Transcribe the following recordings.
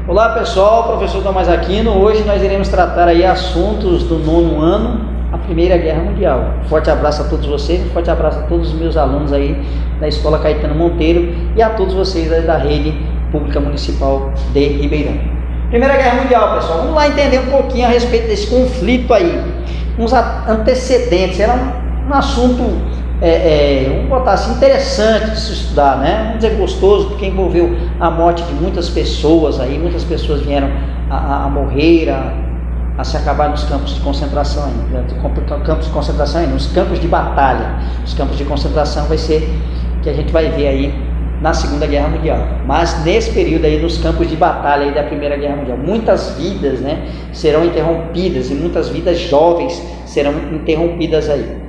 Olá pessoal, professor Tomás Aquino. Hoje nós iremos tratar aí assuntos do 9º ano, a Primeira Guerra Mundial. Forte abraço a todos vocês, forte abraço a todos os meus alunos aí da Escola Caetano Monteiro e a todos vocês aí da Rede Pública Municipal de Ribeirão. Primeira Guerra Mundial, pessoal, vamos lá entender um pouquinho a respeito desse conflito aí, uns antecedentes. Era um assunto, vamos botar assim, interessante de se estudar, né? Vamos dizer gostoso, porque envolveu a morte de muitas pessoas aí, muitas pessoas vieram a morrer, a se acabar nos campos de concentração ainda, campos de concentração ainda, nos campos de batalha. Os campos de concentração vai ser que a gente vai ver aí na Segunda Guerra Mundial. Mas nesse período aí, nos campos de batalha aí da Primeira Guerra Mundial, muitas vidas, né, serão interrompidas e muitas vidas jovens serão interrompidas aí.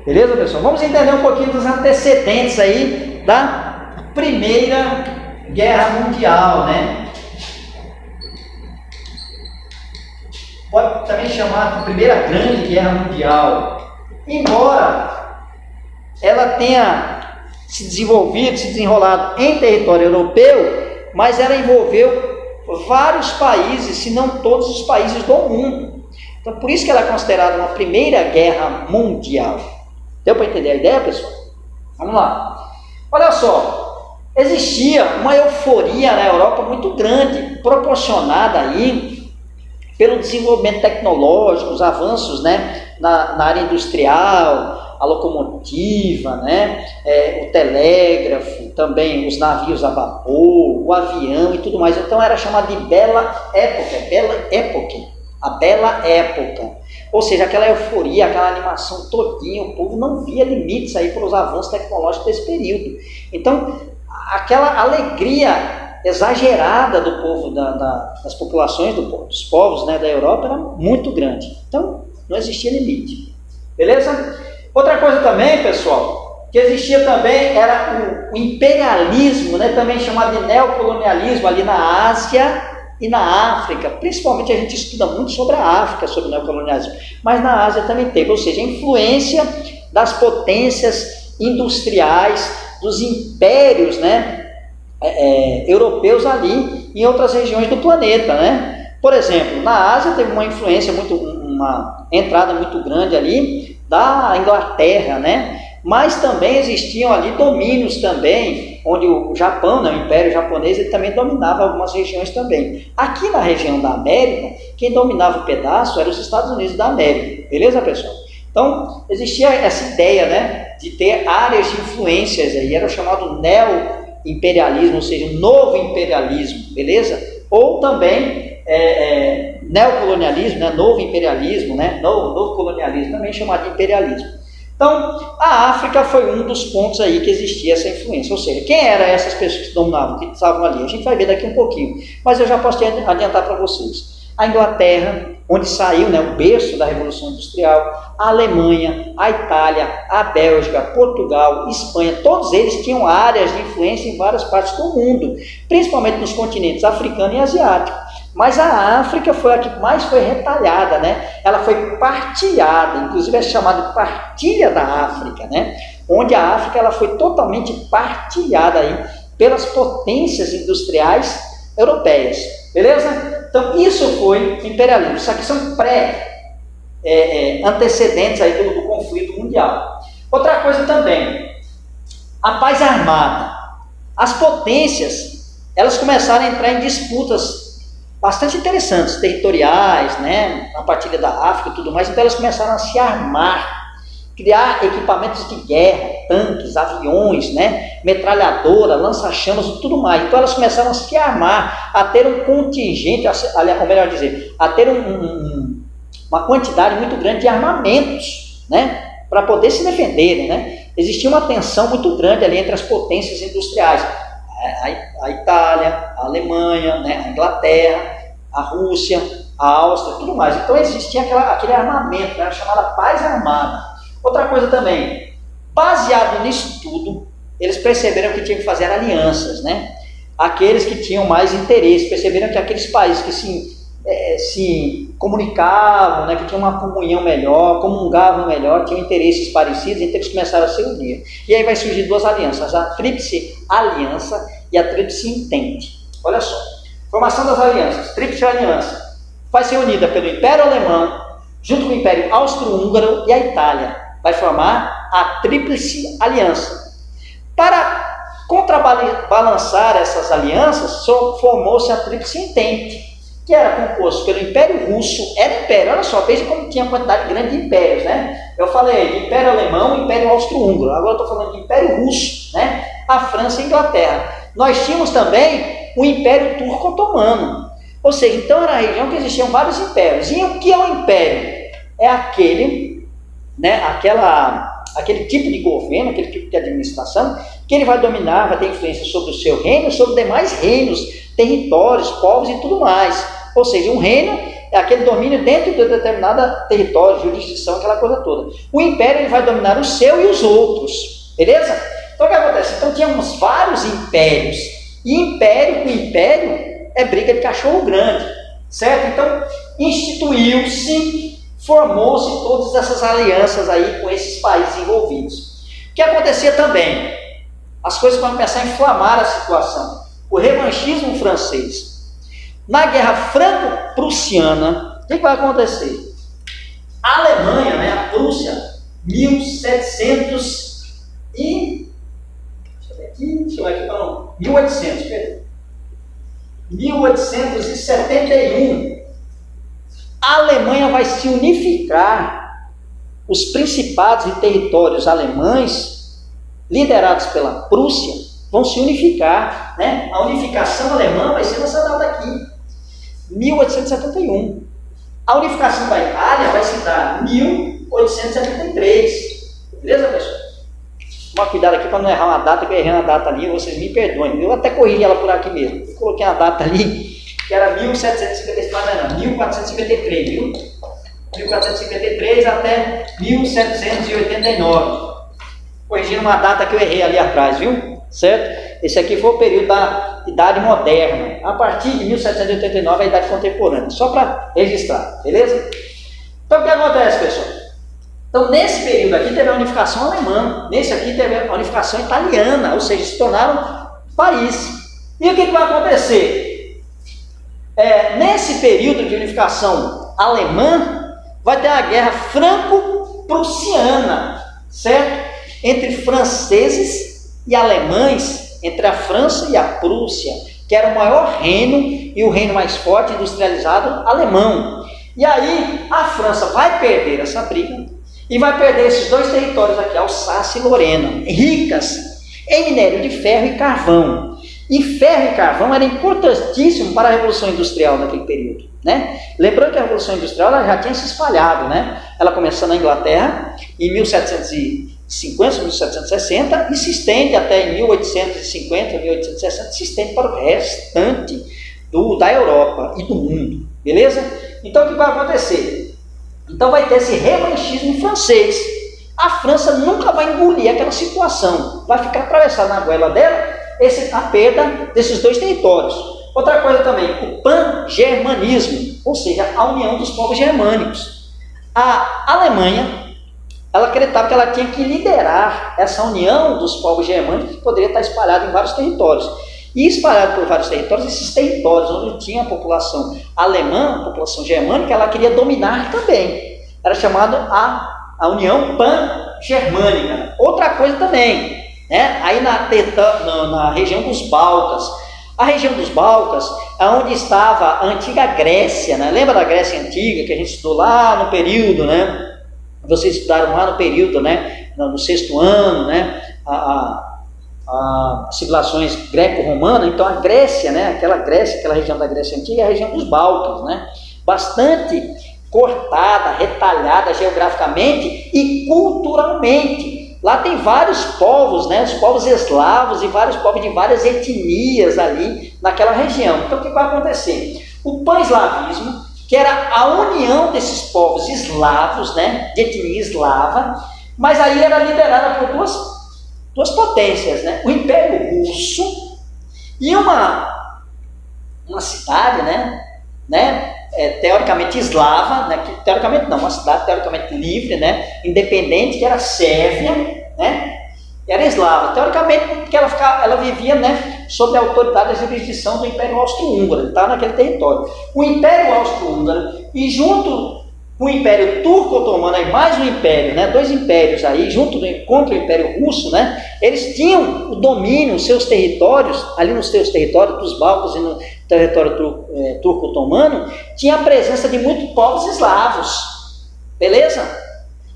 Beleza, pessoal? Vamos entender um pouquinho dos antecedentes aí da Primeira Guerra Mundial, né? Pode também chamar de Primeira Grande Guerra Mundial. Embora ela tenha se desenvolvido, se desenrolado em território europeu, mas ela envolveu vários países, se não todos os países do mundo. Então, por isso que ela é considerada uma Primeira Guerra Mundial. Deu para entender a ideia, pessoal? Vamos lá. Olha só, existia uma euforia na Europa muito grande, proporcionada aí pelo desenvolvimento tecnológico, os avanços, né, na área industrial, a locomotiva, né, o telégrafo, também os navios a vapor, o avião e tudo mais. Então era chamado de Bela Época, a Bela Época. Ou seja, aquela euforia, aquela animação todinha, o povo não via limites aí para os avanços tecnológicos desse período. Então, aquela alegria exagerada do povo, das populações, dos povos, né, da Europa era muito grande. Então, não existia limite. Beleza? Outra coisa também, pessoal, que existia também era o imperialismo, né, também chamado de neocolonialismo ali na Ásia e na África. Principalmente a gente estuda muito sobre a África, sobre o neocolonialismo, mas na Ásia também teve, ou seja, a influência das potências industriais, dos impérios, né, europeus ali em outras regiões do planeta, né? Por exemplo, na Ásia teve uma influência uma entrada muito grande ali da Inglaterra, né? Mas também existiam ali domínios também, onde o Japão, né, o Império Japonês, ele também dominava algumas regiões também. Aqui na região da América, quem dominava o pedaço eram os Estados Unidos da América, beleza, pessoal? Então, existia essa ideia, né, de ter áreas de influências aí, era o chamado neo-imperialismo, ou seja, novo imperialismo, beleza? Ou também neocolonialismo, né, novo imperialismo, né, novo colonialismo, também chamado de imperialismo. Então, a África foi um dos pontos aí que existia essa influência, ou seja, quem eram essas pessoas que dominavam, que estavam ali? A gente vai ver daqui um pouquinho, mas eu já posso adiantar para vocês. A Inglaterra, onde saiu, né, o berço da Revolução Industrial, a Alemanha, a Itália, a Bélgica, Portugal, Espanha, todos eles tinham áreas de influência em várias partes do mundo, principalmente nos continentes africano e asiático. Mas a África foi a que mais foi retalhada, né? Ela foi partilhada, inclusive é chamada de partilha da África, né? Onde a África ela foi totalmente partilhada aí pelas potências industriais europeias, beleza? Então isso foi imperialismo. Isso aqui são antecedentes aí do conflito mundial. Outra coisa também, a paz armada. As potências, elas começaram a entrar em disputas bastante interessantes, territoriais, né, na partilha da África e tudo mais. Então elas começaram a se armar, criar equipamentos de guerra, tanques, aviões, né, metralhadora, lança-chamas e tudo mais. Então elas começaram a se armar, a ter um contingente, ou melhor dizer, a ter uma quantidade muito grande de armamentos, né, para poder se defenderem, né. Existia uma tensão muito grande ali entre as potências industriais. A Itália, a Alemanha, né, a Inglaterra, a Rússia, a Áustria, tudo mais. Então existia aquele armamento, né, chamada paz armada. Outra coisa também, baseado nisso tudo, eles perceberam que tinham que fazer alianças, né? Aqueles que tinham mais interesse, perceberam que aqueles países que se comunicavam, né, que tinham uma comunhão melhor, comungavam melhor, tinham interesses parecidos, então eles começaram a se unir. E aí vai surgir duas alianças, a Tríplice Aliança e a Tríplice Entente. Olha só, Formação das alianças, Tríplice Aliança, vai ser unida pelo Império Alemão, junto com o Império Austro-Húngaro e a Itália. Vai formar a Tríplice Aliança. Para contrabalançar essas alianças, formou-se a Tríplice Entente, que era composto pelo Império Russo, era império, olha só, veja como tinha uma quantidade grande de impérios, né? Eu falei de Império Alemão e Império Austro-Húngaro, agora eu estou falando de Império Russo, né? A França e a Inglaterra. Nós tínhamos também o Império Turco-Otomano, ou seja, então era a região que existiam vários impérios. E o que é um império? É aquele, né, aquele tipo de governo, aquele tipo de administração, que ele vai dominar, vai ter influência sobre o seu reino, sobre demais reinos, territórios, povos e tudo mais. Ou seja, um reino é aquele domínio dentro de determinado território, jurisdição, aquela coisa toda. O império ele vai dominar o seu e os outros, beleza? Então o que acontece? Então tínhamos vários impérios, e império com império é briga de cachorro grande, certo? Então instituiu-se, formou-se todas essas alianças aí com esses países envolvidos. O que acontecia também? As coisas vão começar a inflamar a situação. O revanchismo francês. Na Guerra Franco-Prussiana, o que vai acontecer? A Alemanha, né, a Prússia, 1871, a Alemanha vai se unificar, os principados e territórios alemães, liderados pela Prússia, vão se unificar, né? A unificação alemã vai ser nessa data aqui, 1871. A unificação da Itália vai se dar em 1873. Beleza, pessoal? Tomar cuidado aqui para não errar uma data, que eu errei uma data ali, vocês me perdoem. Eu até corri ela por aqui mesmo. Eu coloquei uma data ali, que era 1453, viu? 1453 até 1789. Corrigindo uma data que eu errei ali atrás, viu? Certo? Esse aqui foi o período da Idade Moderna. A partir de 1789 a Idade Contemporânea. Só para registrar, beleza? Então o que acontece, pessoal? Então nesse período aqui teve a unificação alemã. Nesse aqui teve a unificação italiana. Ou seja, se tornaram país. E o que vai acontecer? Nesse período de unificação alemã, vai ter a Guerra Franco-Prussiana, certo? Entre franceses e alemães, entre a França e a Prússia, que era o maior reino e o reino mais forte industrializado alemão. E aí a França vai perder essa briga e vai perder esses dois territórios aqui, Alsácia e Lorena, ricas em minério de ferro e carvão. E ferro e carvão era importantíssimo para a Revolução Industrial naquele período, né? Lembrando que a Revolução Industrial ela já tinha se espalhado, né? Ela começou na Inglaterra em 1750, 1760 e se estende até em 1850, 1860, se estende para o restante da Europa e do mundo, beleza? Então o que vai acontecer? Então vai ter esse revanchismo francês. A França nunca vai engolir aquela situação, vai ficar atravessada na goela dela a perda desses dois territórios. Outra coisa também, o pan-germanismo, ou seja, a união dos povos germânicos. A Alemanha, ela acreditava que ela tinha que liderar essa união dos povos germânicos, que poderia estar espalhada em vários territórios. E espalhado por vários territórios, esses territórios onde tinha a população alemã, a população germânica, ela queria dominar também. Era chamado a União Pan-Germânica. Outra coisa também, né? Aí na região dos Balcãs. A região dos Balcãs é onde estava a antiga Grécia, né? Lembra da Grécia Antiga, que a gente estudou lá no período, né? Vocês estudaram lá no período, né? No 6º ano, né? As civilizações greco-romanas. Então a Grécia, né? Aquela região da Grécia Antiga é a região dos Balcãs, né? Bastante cortada, retalhada geograficamente e culturalmente. Lá tem vários povos, né? Os povos eslavos e vários povos de várias etnias ali naquela região. Então o que vai acontecer? O pan-eslavismo, que era a união desses povos eslavos, né? De etnia eslava, mas aí era liderada por duas potências, né? O Império Russo e uma cidade, né? Teoricamente eslava, né? Que, teoricamente não, uma cidade teoricamente livre, né? Independente, que era a Sérvia, né? Era eslava, teoricamente porque ela vivia, né? sob a autoridade e jurisdição do Império Austro-Húngaro. Ele estava naquele território. O Império Austro-Húngaro, e junto com o Império Turco-Otomano, aí mais um império, né, dois impérios aí, contra o Império Russo, né, eles tinham o domínio, os seus territórios, ali nos seus territórios dos Balcãs e no território turco-otomano, tinha a presença de muitos povos eslavos, beleza?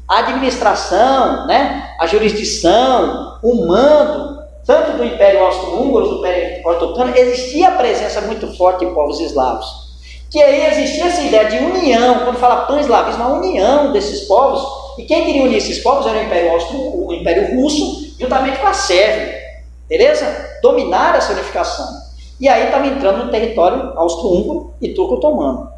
A administração, né, a jurisdição, o mando, tanto do Império Austro-Húngaro, do Império Otomano, existia a presença muito forte de povos eslavos. Que aí existia essa ideia de união, quando fala pan-eslavismo, a união desses povos, e quem queria unir esses povos era o Império Russo, juntamente com a Sérvia, beleza? Dominar essa unificação. E aí estava entrando no território austro-húngaro e turco-otomano.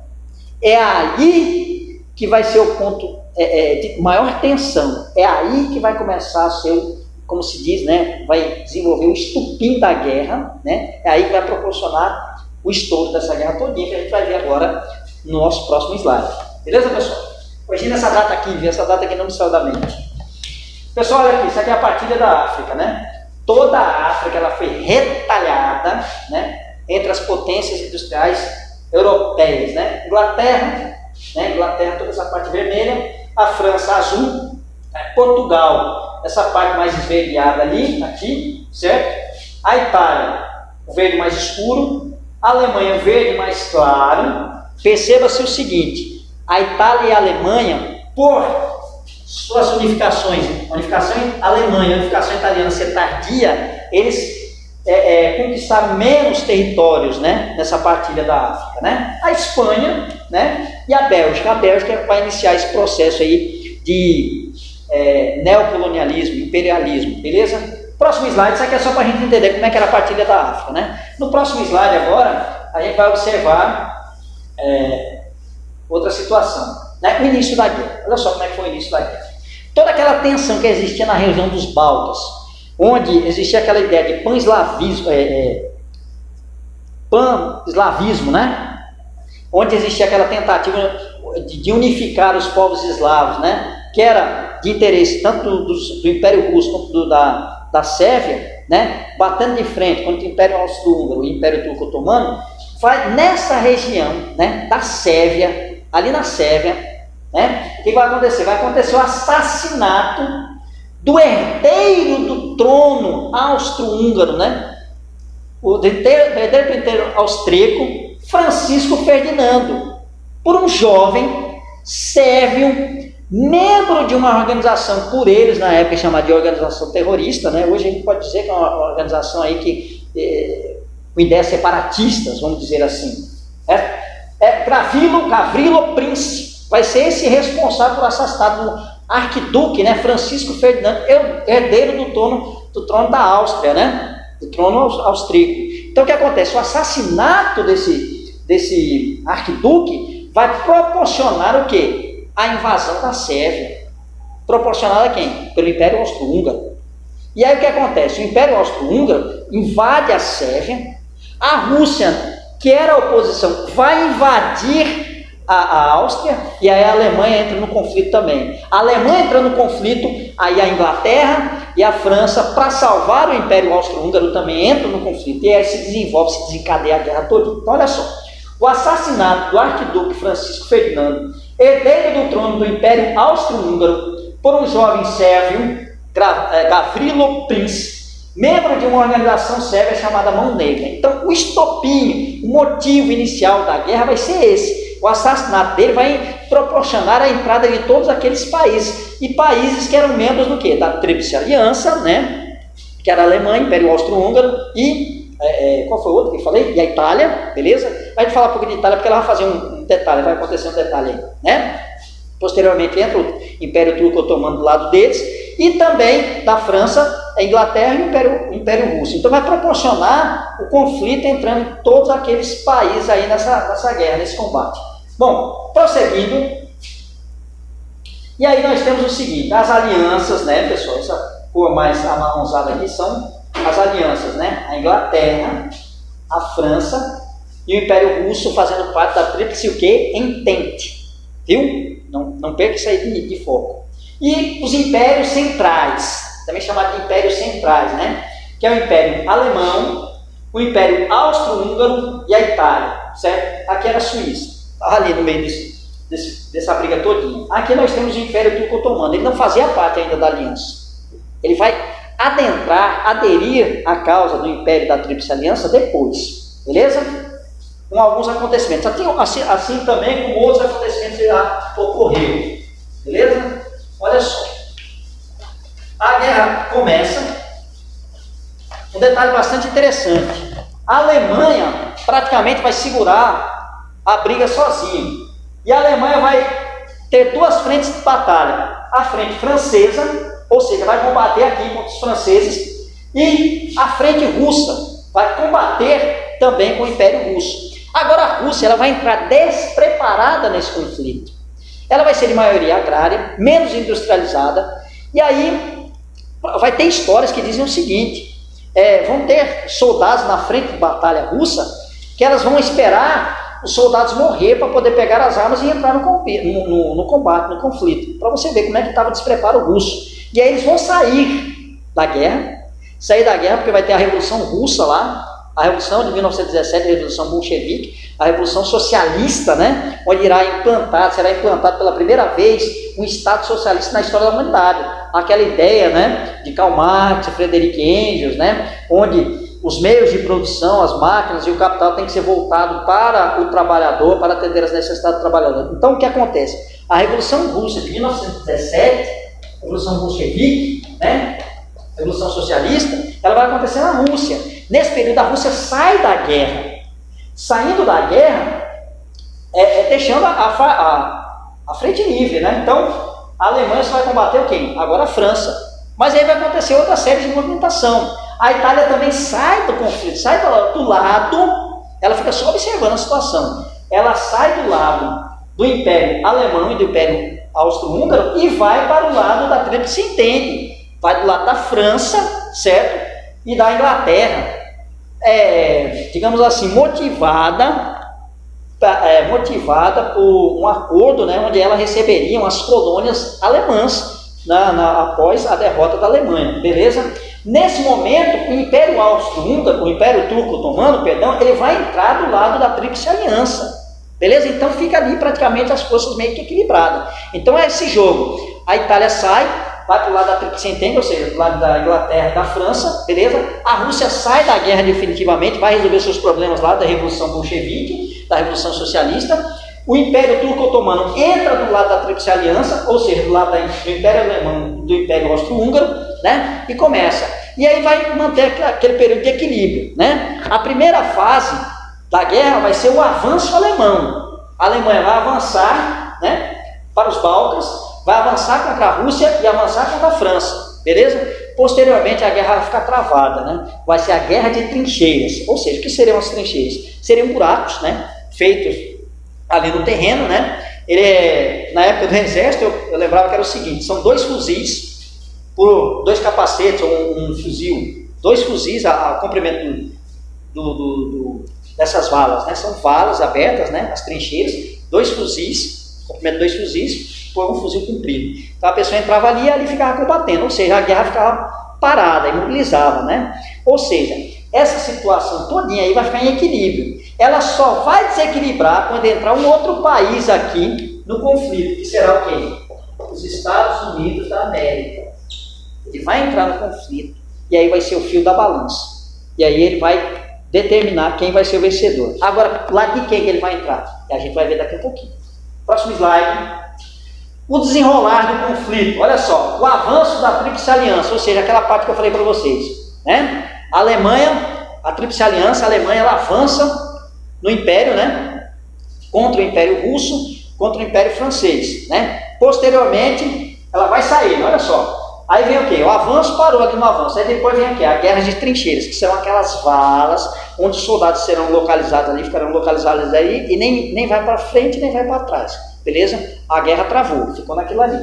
É aí que vai ser o ponto de maior tensão, é aí que vai começar a ser, como se diz, né, vai desenvolver o estupim da guerra, né, é aí que vai proporcionar o estouro dessa guerra todinha, que a gente vai ver agora no nosso próximo slide. Beleza, pessoal? Imagina essa data aqui, não me saiu da mente. Pessoal, olha aqui, isso aqui é a partilha da África, né? Toda a África ela foi retalhada, né, entre as potências industriais europeias, né? Inglaterra, toda essa parte vermelha, a França azul, Portugal, essa parte mais esverdeada ali, aqui, certo? A Itália, o verde mais escuro, a Alemanha, o verde mais claro. Perceba-se o seguinte, a Itália e a Alemanha, por suas unificações, a unificação alemã e a unificação italiana ser tardia, eles conquistaram menos territórios, né, nessa partilha da África, né? A Espanha, né, e a Bélgica. A Bélgica vai iniciar esse processo aí de neocolonialismo, imperialismo, beleza? Próximo slide, isso aqui é só para a gente entender como é que era a partilha da África, né? No próximo slide agora, a gente vai observar outra situação, né? O início da guerra. Olha só como é que foi o início da guerra. Toda aquela tensão que existia na região dos Balcãs, onde existia aquela ideia de pan-eslavismo, né? Onde existia aquela tentativa de unificar os povos eslavos, né? Que era de interesse tanto do Império Russo quanto da Sérvia, né? Batendo de frente contra o Império Austro-Húngaro e o Império Turco-Otomano, vai nessa região, né, da Sérvia, ali na Sérvia, né? O que vai acontecer? Vai acontecer o assassinato do herdeiro do trono austro-húngaro, né? O herdeiro do trono austríaco, Francisco Ferdinando, por um jovem sérvio, membro de uma organização por eles, na época chamada de organização terrorista, né? Hoje a gente pode dizer que é uma organização aí que com ideias separatistas, vamos dizer assim. Gavrilo Princip vai ser esse responsável por assassinar o arquiduque, né, Francisco Ferdinando, herdeiro do trono da Áustria, né? Do trono austríaco. Então o que acontece? O assassinato desse arquiduque vai proporcionar o quê? A invasão da Sérvia. Proporcionada a quem? Pelo Império Austro-Húngaro. E aí o que acontece? O Império Austro-Húngaro invade a Sérvia, a Rússia, que era a oposição, vai invadir a Áustria, e aí a Alemanha entra no conflito também. A Alemanha entra no conflito, aí a Inglaterra e a França, para salvar o Império Austro-Húngaro, também entram no conflito, e aí se desencadeia a guerra toda. Então olha só, o assassinato do arquiduque Francisco Ferdinando, herdeiro do trono do Império Austro-Húngaro, por um jovem sérvio, Gavrilo Princip, membro de uma organização sérvia chamada Mão Negra. Então, o estopim, o motivo inicial da guerra vai ser esse. O assassinato dele vai proporcionar a entrada de todos aqueles países, e países que eram membros do quê? Da Tríplice Aliança, né? Que era a Alemanha, Império Austro-Húngaro e qual foi o outro que eu falei? E a Itália, beleza? A gente fala um pouco de Itália porque ela vai fazer um detalhe, vai acontecer um detalhe aí, né? Posteriormente entra o Império Turco-Otomano do lado deles, e também da França, a Inglaterra e o Império Russo. Então vai proporcionar o conflito entrando em todos aqueles países aí nessa guerra, nesse combate. Bom, prosseguindo, e aí nós temos o seguinte, as alianças, né, pessoal, essa cor mais amarronzada aqui são as alianças, né, a Inglaterra, a França e o Império Russo fazendo parte da Tríplice o quê? Entente, viu? Não perca isso aí de foco. E os impérios centrais, também chamado de impérios centrais, né? Que é o Império Alemão, o Império Austro-Húngaro e a Itália, certo? Aqui era a Suíça, ali no meio dessa briga todinha. Aqui nós temos o Império Turco-Otomano, ele não fazia parte ainda da aliança. Ele vai aderir à causa do Império da Tríplice Aliança depois, beleza? Com alguns acontecimentos, assim também como outros acontecimentos já ocorreram, beleza? Olha só, a guerra começa, um detalhe bastante interessante, a Alemanha praticamente vai segurar a briga sozinha, e a Alemanha vai ter duas frentes de batalha, a frente francesa, ou seja, vai combater aqui contra os franceses, e a frente russa vai combater também com o Império Russo. Agora a Rússia ela vai entrar despreparada nesse conflito. Ela vai ser de maioria agrária, menos industrializada, e aí vai ter histórias que dizem o seguinte, vão ter soldados na frente de batalha russa, que elas vão esperar os soldados morrer para poder pegar as armas e entrar no combate, no conflito, para você ver como é que estava o despreparo russo. E aí eles vão sair da guerra porque vai ter a Revolução Russa lá, a Revolução de 1917, a Revolução Bolchevique, a Revolução Socialista, né, onde será implantado pela primeira vez um Estado socialista na história da humanidade. Aquela ideia, né, de Karl Marx, Friedrich Engels, né, onde os meios de produção, as máquinas e o capital tem que ser voltado para o trabalhador, para atender as necessidades do trabalhador. Então, o que acontece? A Revolução Russa de 1917, a Revolução Bolchevique, né, a Revolução Socialista, ela vai acontecer na Rússia. Nesse período, a Rússia sai da guerra. Saindo da guerra, deixando a frente livre, né? Então, a Alemanha só vai combater o quê? Agora a França. Mas aí vai acontecer outra série de movimentação. A Itália também sai do conflito, sai do lado, ela fica só observando a situação. Ela sai do lado do Império Alemão e do Império Austro-Húngaro e vai para o lado da Tríplice Entente. Vai do lado da França, certo? E da Inglaterra, digamos assim, motivada por um acordo, né, onde ela receberia as colônias alemãs após a derrota da Alemanha, beleza? Nesse momento, o Império Austro-Húngaro, o Império Turco-Otomano, perdão, ele vai entrar do lado da Tríplice Aliança, beleza? Então fica ali praticamente as forças meio que equilibradas. Então é esse jogo, a Itália sai, vai para o lado da Tríplice Entente, ou seja, do lado da Inglaterra e da França, beleza? A Rússia sai da guerra definitivamente, vai resolver seus problemas lá da Revolução Bolchevique, da Revolução Socialista. O Império Turco-Otomano entra do lado da Tríplice Aliança, ou seja, do lado do Império Alemão, do Império Austro-Húngaro, né? E começa. E aí vai manter aquele período de equilíbrio, né? A primeira fase da guerra vai ser o avanço alemão. A Alemanha vai avançar, né, para os Balcãs, vai avançar contra a Rússia e avançar contra a França, beleza? Posteriormente a guerra vai ficar travada, né? Vai ser a guerra de trincheiras, ou seja, o que seriam as trincheiras? Seriam buracos, né, feitos ali no terreno, né? Na época do exército, eu lembrava que era o seguinte, são 2 fuzis, por 2 capacetes ou um fuzil, 2 fuzis ao comprimento dessas valas, né? São valas abertas, né, as trincheiras, 2 fuzis, comprimento de 2 fuzis, por um fuzil comprido. Então a pessoa entrava ali e ali ficava combatendo, ou seja, a guerra ficava parada, imobilizada, né? Ou seja, essa situação todinha aí vai ficar em equilíbrio. Ela só vai desequilibrar quando entrar um outro país aqui no conflito, que será o quê? Os Estados Unidos da América. Ele vai entrar no conflito e aí vai ser o fio da balança. E aí ele vai determinar quem vai ser o vencedor. Agora, lá de quem que ele vai entrar? E a gente vai ver daqui a pouquinho. Próximo slide. O desenrolar do conflito, olha só, o avanço da Tríplice Aliança, ou seja, aquela parte que eu falei para vocês, né? A Alemanha, a Tríplice Aliança, a Alemanha, ela avança no Império, né? Contra o Império Russo, contra o Império Francês, né? Posteriormente, ela vai sair, olha só. Aí vem o quê? O avanço parou ali no avanço, aí depois vem o quê? A guerra de trincheiras, que são aquelas valas onde os soldados serão localizados ali, ficarão localizados aí e nem vai para frente nem vai para trás. Beleza? A guerra travou, ficou naquilo ali.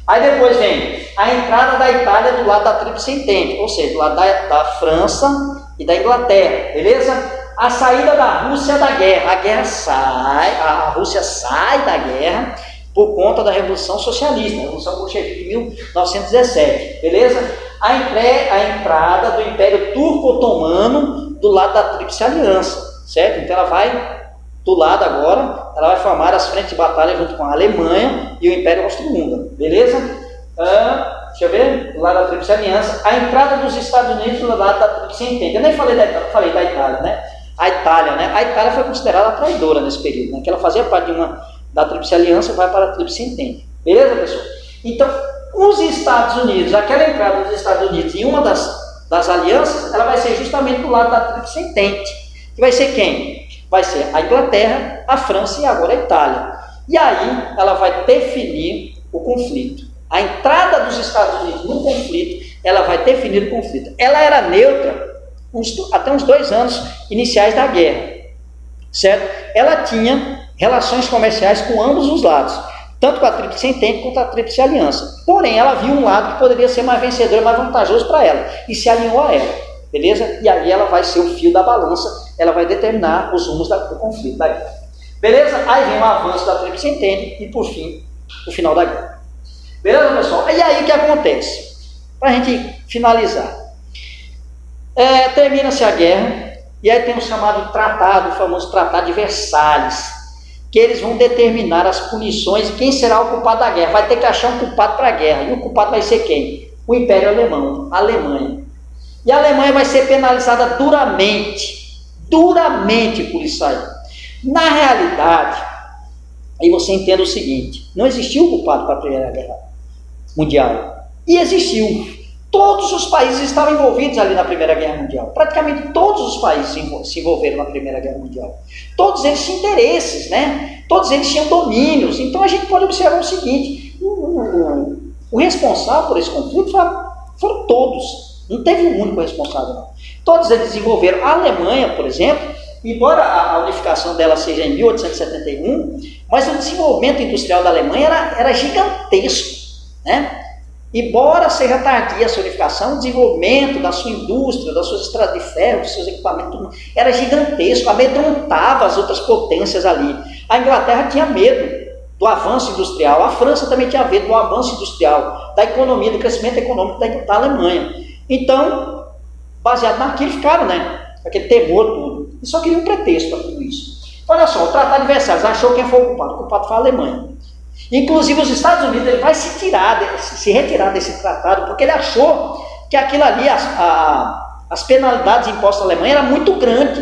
Aí depois vem a entrada da Itália do lado da Tríplice Entente, ou seja, do lado da França e da Inglaterra, beleza? A saída da Rússia da guerra, a Rússia sai da guerra por conta da Revolução Socialista, a Revolução Bolchevique de 1917, beleza? A entrada do Império Turco-Otomano do lado da Tríplice Aliança, certo? Então ela vai, do lado agora, ela vai formar as frentes de batalha junto com a Alemanha e o Império Austro-Húngaro, beleza? Deixa eu ver, do lado da Tríplice Aliança, a entrada dos Estados Unidos do lado da Tríplice Entente. Eu nem falei da Itália, falei da Itália, né? A Itália foi considerada traidora nesse período, né? Que ela fazia parte da Tríplice Aliança e vai para a Tríplice Entente. Beleza, pessoal? Então, os Estados Unidos, aquela entrada dos Estados Unidos em uma das alianças, ela vai ser justamente do lado da Tríplice Entente. Que vai ser quem? Vai ser a Inglaterra, a França e agora a Itália. E aí ela vai definir o conflito. A entrada dos Estados Unidos no conflito, ela vai definir o conflito. Ela era neutra até uns 2 anos iniciais da guerra, certo? Ela tinha relações comerciais com ambos os lados, tanto com a Tríplice Entente quanto a Tríplice Aliança. Porém, ela viu um lado que poderia ser mais vencedor, mais vantajoso para ela, e se alinhou a ela, beleza? E aí ela vai ser o fio da balança, ela vai determinar os rumos do conflito da guerra. Beleza? Aí vem o avanço da Tríplice Entente e, por fim, o final da guerra. Beleza, pessoal? E aí o que acontece? Para a gente finalizar. Termina-se a guerra, e aí tem o chamado tratado, o famoso Tratado de Versalhes, que eles vão determinar as punições e quem será o culpado da guerra. Vai ter que achar um culpado para a guerra, e o culpado vai ser quem? O Império Alemão, a Alemanha. E a Alemanha vai ser penalizada duramente por isso aí. Na realidade, aí você entende o seguinte, não existiu culpado para a Primeira Guerra Mundial, e existiu. Todos os países estavam envolvidos ali na Primeira Guerra Mundial. Praticamente todos os países se envolveram na Primeira Guerra Mundial. Todos eles tinham interesses, né? Todos eles tinham domínios. Então a gente pode observar o seguinte, o responsável por esse conflito foram todos. Não teve um único responsável, não. Todos eles desenvolveram. A Alemanha, por exemplo, embora a unificação dela seja em 1871, mas o desenvolvimento industrial da Alemanha era gigantesco, né? Embora seja tardia a sua unificação, o desenvolvimento da sua indústria, das suas estradas de ferro, dos seus equipamentos, era gigantesco, amedrontava as outras potências ali. A Inglaterra tinha medo do avanço industrial, a França também tinha medo do avanço industrial, da economia, do crescimento econômico da Alemanha. Então, baseado naquilo, ficaram, né? Aquele temor, tudo. E só queria um pretexto para tudo isso. Olha só, o Tratado de Versalhes achou quem foi o culpado foi a Alemanha. Inclusive os Estados Unidos ele vai se retirar desse tratado, porque ele achou que aquilo ali, as penalidades impostas à Alemanha eram muito grandes,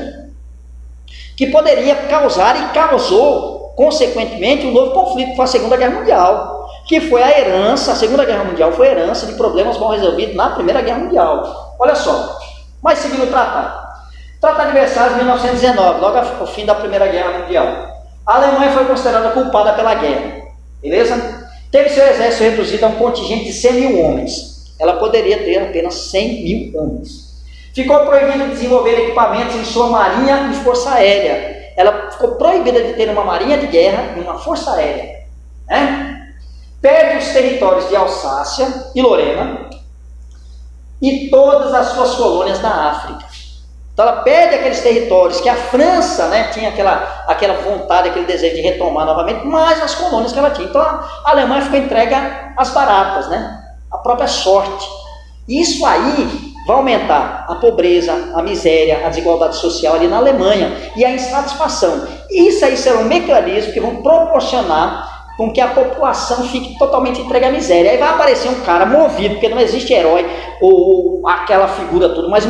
que poderia causar e causou, consequentemente, um novo conflito, que foi a Segunda Guerra Mundial, que foi a herança, a Segunda Guerra Mundial foi a herança de problemas mal resolvidos na Primeira Guerra Mundial. Olha só, mas seguindo o tratado. Tratado de Versalhes, 1919, logo ao fim da Primeira Guerra Mundial. A Alemanha foi considerada culpada pela guerra. Beleza? Teve seu exército reduzido a um contingente de 100 mil homens. Ela poderia ter apenas 100 mil homens. Ficou proibido desenvolver equipamentos em sua marinha e força aérea. Ela ficou proibida de ter uma marinha de guerra e uma força aérea. Né? Perde os territórios de Alsácia e Lorena e todas as suas colônias na África. Então ela perde aqueles territórios que a França, né, tinha aquela vontade, aquele desejo de retomar novamente, mas as colônias que ela tinha. Então a Alemanha ficou entregue às baratas, né, à própria sorte. Isso aí vai aumentar a pobreza, a miséria, a desigualdade social ali na Alemanha e a insatisfação. Isso aí será um mecanismo que vão proporcionar com que a população fique totalmente entregue à miséria. Aí vai aparecer um cara movido, porque não existe herói ou aquela figura toda, mas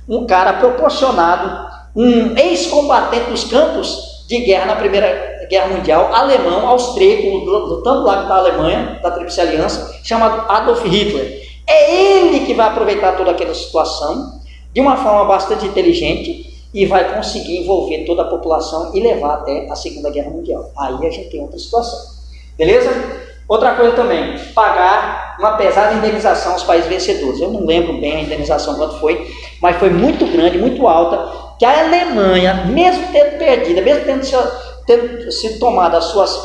um cara proporcionado, um ex-combatente dos campos de guerra na Primeira Guerra Mundial, alemão, austríaco, lutando lá da Alemanha, da Tríplice Aliança, chamado Adolf Hitler. É ele que vai aproveitar toda aquela situação de uma forma bastante inteligente e vai conseguir envolver toda a população e levar até a Segunda Guerra Mundial. Aí a gente tem outra situação. Beleza? Outra coisa também, pagar uma pesada indenização aos países vencedores. Eu não lembro bem a indenização quanto foi, mas foi muito grande, muito alta, que a Alemanha, mesmo tendo perdido, mesmo tendo sido tomada as suas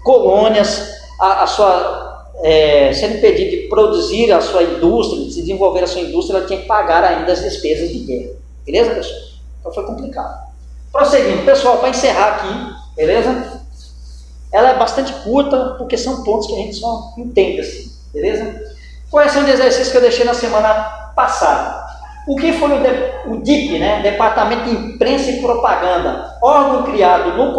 colônias, sendo impedido de produzir a sua indústria, de se desenvolver a sua indústria, ela tinha que pagar ainda as despesas de guerra. Beleza, pessoal? Então foi complicado. Prosseguindo, pessoal, para encerrar aqui, beleza? Ela é bastante curta, porque são pontos que a gente só entende assim, beleza? Correção de exercício que eu deixei na semana passada. O que foi o DIP, né? Departamento de Imprensa e Propaganda, órgão criado no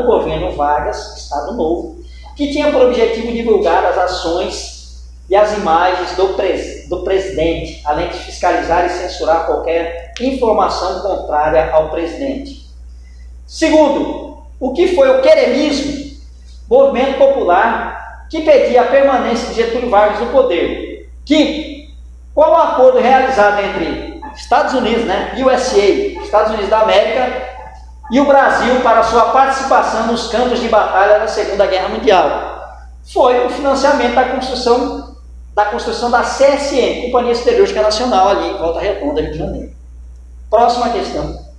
governo Vargas, Estado Novo, que tinha por objetivo divulgar as ações e as imagens do presidente, além de fiscalizar e censurar qualquer informação contrária ao presidente. Segundo, o que foi o queremismo, movimento popular que pedia a permanência de Getúlio Vargas no poder. Quinto, qual o acordo realizado entre Estados Unidos, né, USA, Estados Unidos da América, e o Brasil para sua participação nos campos de batalha da Segunda Guerra Mundial? Foi o financiamento da construção da CSN, Companhia Siderúrgica Nacional, ali em Volta Redonda, Rio de Janeiro. Próxima questão.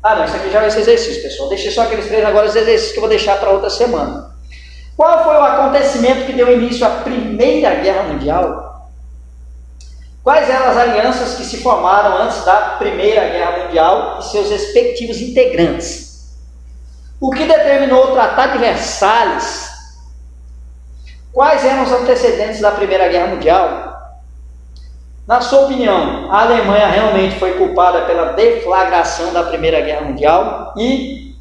Ah, não, isso aqui já vai ser exercício, pessoal. Deixei só aqueles 3 agora, os exercícios que eu vou deixar para outra semana. Qual foi o acontecimento que deu início à Primeira Guerra Mundial? Quais eram as alianças que se formaram antes da Primeira Guerra Mundial e seus respectivos integrantes? O que determinou o Tratado de Versalhes? Quais eram os antecedentes da Primeira Guerra Mundial? Na sua opinião, a Alemanha realmente foi culpada pela deflagração da Primeira Guerra Mundial? E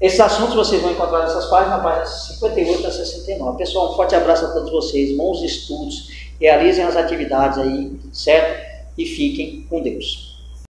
esses assuntos vocês vão encontrar nessas páginas, na página 58 a 69. Pessoal, um forte abraço a todos vocês, bons estudos, realizem as atividades aí, certo? E fiquem com Deus.